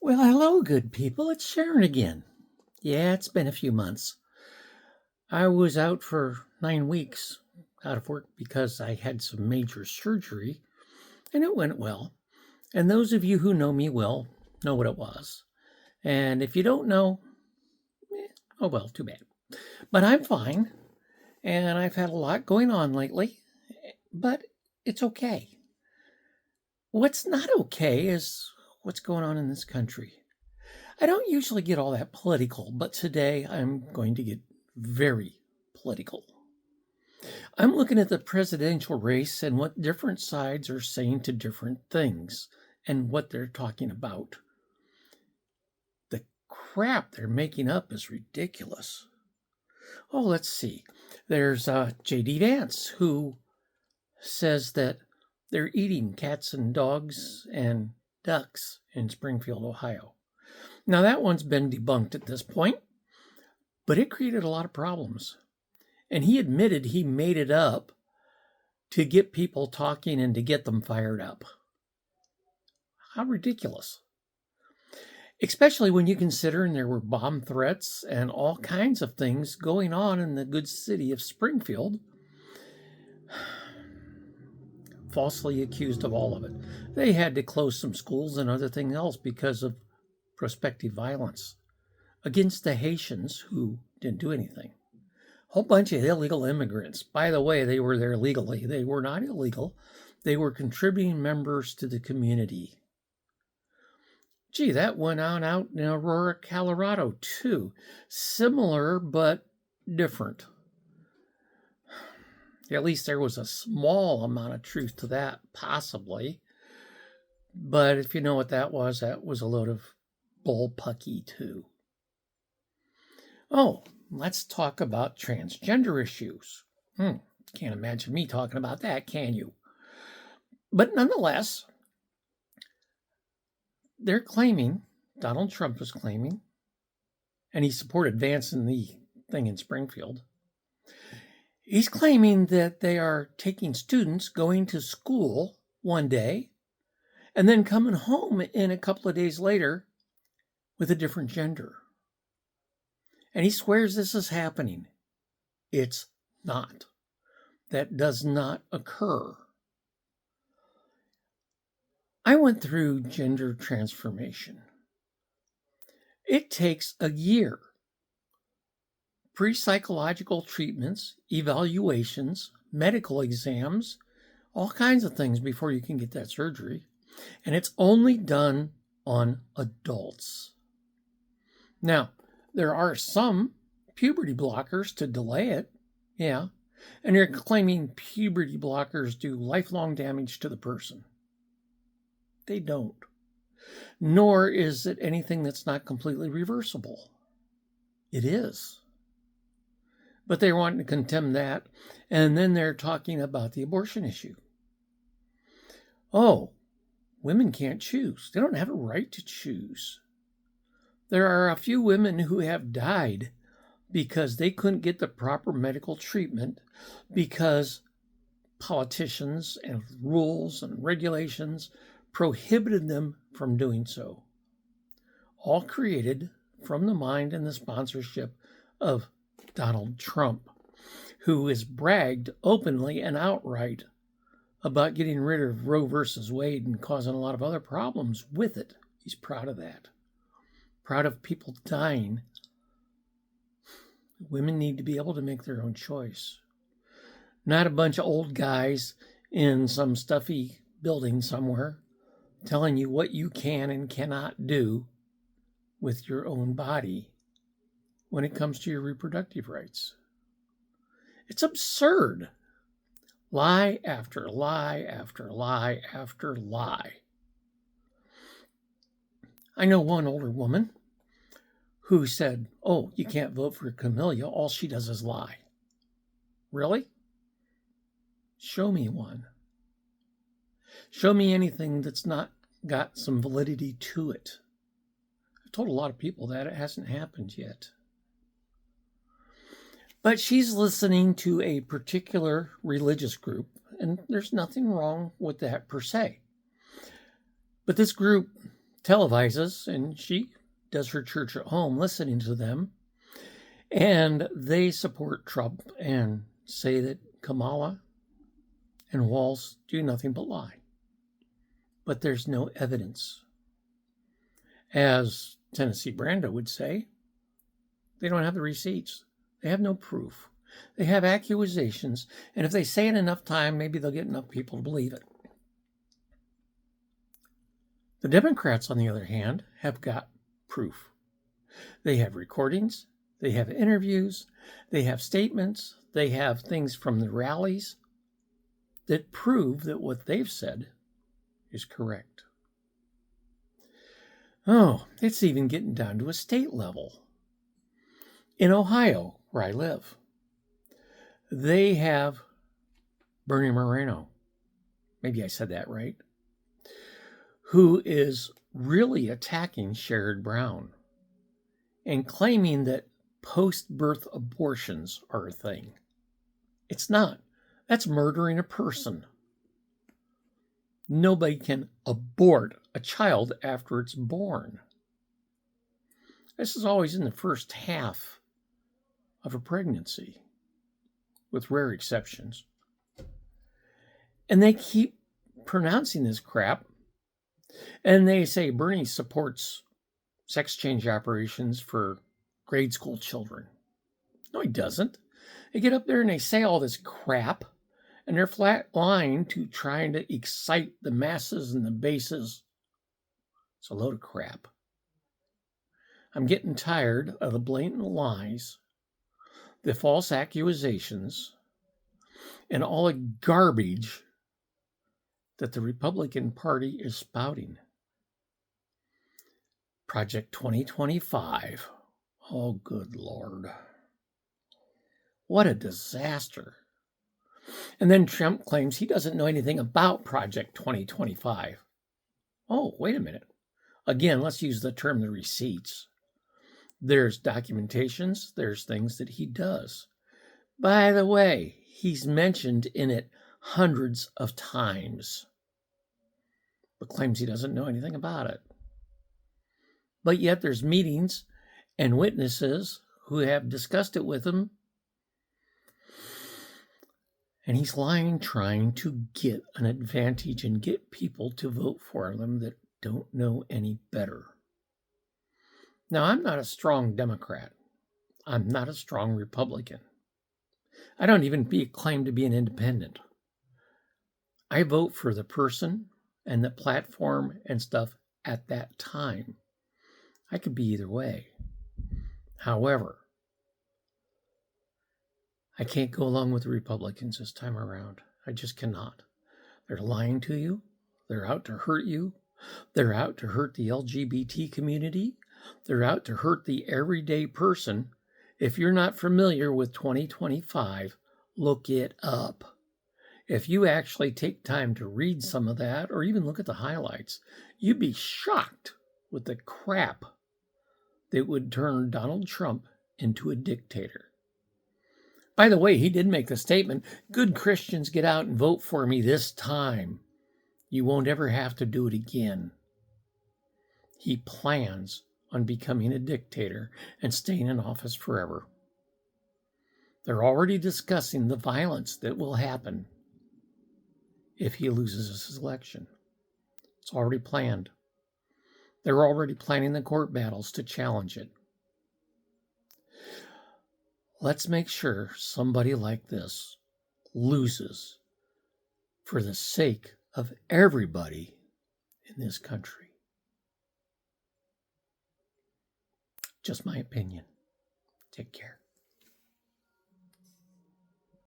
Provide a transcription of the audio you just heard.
Well, hello, good people. It's Sharon again. Yeah, it's been a few months. I was out for 9 weeks out of work because I had some major surgery, and it went well. And those of you who know me well know what it was. And if you don't know, oh well, too bad. But I'm fine, and I've had a lot going on lately, but it's okay. What's not okay is what's going on in this country. I don't usually get all that political, but today I'm going to get very political. I'm looking at the presidential race and what different sides are saying to different things and what they're talking about. The crap they're making up is ridiculous. Oh, let's see. There's J.D. Vance, who says that they're eating cats and dogs and ducks in Springfield, Ohio. Now, that one's been debunked at this point, but it created a lot of problems. And he admitted he made it up to get people talking and to get them fired up. How ridiculous. Especially when you consider there were bomb threats and all kinds of things going on in the good city of Springfield. Falsely accused of all of it. They had to close some schools and other things else because of prospective violence against the Haitians who didn't do anything. A whole bunch of illegal immigrants. By the way, they were there legally. They were not illegal. They were contributing members to the community. Gee, that went on out in Aurora, Colorado, too. Similar, but different. At least there was a small amount of truth to that, possibly. But if you know what that was a load of bullpucky, too. Oh, let's talk about transgender issues. Can't imagine me talking about that, can you? But nonetheless, they're claiming, Donald Trump is claiming, and he supported Vance in the thing in Springfield. He's claiming that they are taking students going to school one day and then coming home in a couple of days later with a different gender. And he swears this is happening. It's not. That does not occur. I went through gender transformation. It takes a year. Pre-psychological treatments, evaluations, medical exams, all kinds of things before you can get that surgery. And it's only done on adults. Now, there are some puberty blockers to delay it. Yeah. And they're claiming puberty blockers do lifelong damage to the person. They don't. Nor is it anything that's not completely reversible. It is. But they're wanting to condemn that. And then they're talking about the abortion issue. Oh, women can't choose. They don't have a right to choose. There are a few women who have died because they couldn't get the proper medical treatment because politicians and rules and regulations prohibited them from doing so. All created from the mind and the sponsorship of Donald Trump, who has bragged openly and outright about getting rid of Roe versus Wade and causing a lot of other problems with it. He's proud of that. Proud of people dying. Women need to be able to make their own choice. Not a bunch of old guys in some stuffy building somewhere telling you what you can and cannot do with your own body when it comes to your reproductive rights. It's absurd. Lie after lie after lie after lie. I know one older woman who said, oh, you can't vote for Camellia. All she does is lie. Really? Show me one. Show me anything that's not got some validity to it. I've told a lot of people that it hasn't happened yet. But she's listening to a particular religious group, and there's nothing wrong with that per se. But this group televises, and she does her church at home listening to them. And they support Trump and say that Kamala and Walz do nothing but lie. But there's no evidence. As Tennessee Brando would say, they don't have the receipts. They have no proof. They have accusations, and if they say it enough time, maybe they'll get enough people to believe it. The Democrats, on the other hand, have got proof. They have recordings, they have interviews, they have statements, they have things from the rallies that prove that what they've said is correct. Oh, it's even getting down to a state level. In Ohio, where I live, they have Bernie Moreno, maybe I said that right, who is really attacking Sherrod Brown and claiming that post-birth abortions are a thing. It's not. That's murdering a person. Nobody can abort a child after it's born. This is always in the first half of a pregnancy, with rare exceptions. And they keep pronouncing this crap, and they say Bernie supports sex change operations for grade school children. No, he doesn't. They get up there and they say all this crap, and they're flat lying to trying to excite the masses and the bases. It's a load of crap. I'm getting tired of the blatant lies, the false accusations, and all the garbage that the Republican Party is spouting. Project 2025. Oh, good Lord. What a disaster. And then Trump claims he doesn't know anything about Project 2025. Oh, wait a minute. Again, let's use the term the receipts. There's documentations, there's things that he does. By the way, he's mentioned in it hundreds of times, but claims he doesn't know anything about it. But yet there's meetings and witnesses who have discussed it with him, and he's lying, trying to get an advantage and get people to vote for them that don't know any better. Now, I'm not a strong Democrat. I'm not a strong Republican. I don't even claim to be an independent. I vote for the person and the platform and stuff at that time. I could be either way. However, I can't go along with the Republicans this time around. I just cannot. They're lying to you. They're out to hurt you. They're out to hurt the LGBT community. They're out to hurt the everyday person. If you're not familiar with 2025, look it up. If you actually take time to read some of that, or even look at the highlights, you'd be shocked with the crap that would turn Donald Trump into a dictator. By the way, he did make the statement, good Christians, get out and vote for me this time. You won't ever have to do it again. He plans on becoming a dictator and staying in office forever. They're already discussing the violence that will happen if he loses this election. It's already planned. They're already planning the court battles to challenge it. Let's make sure somebody like this loses for the sake of everybody in this country. Just my opinion. Take care.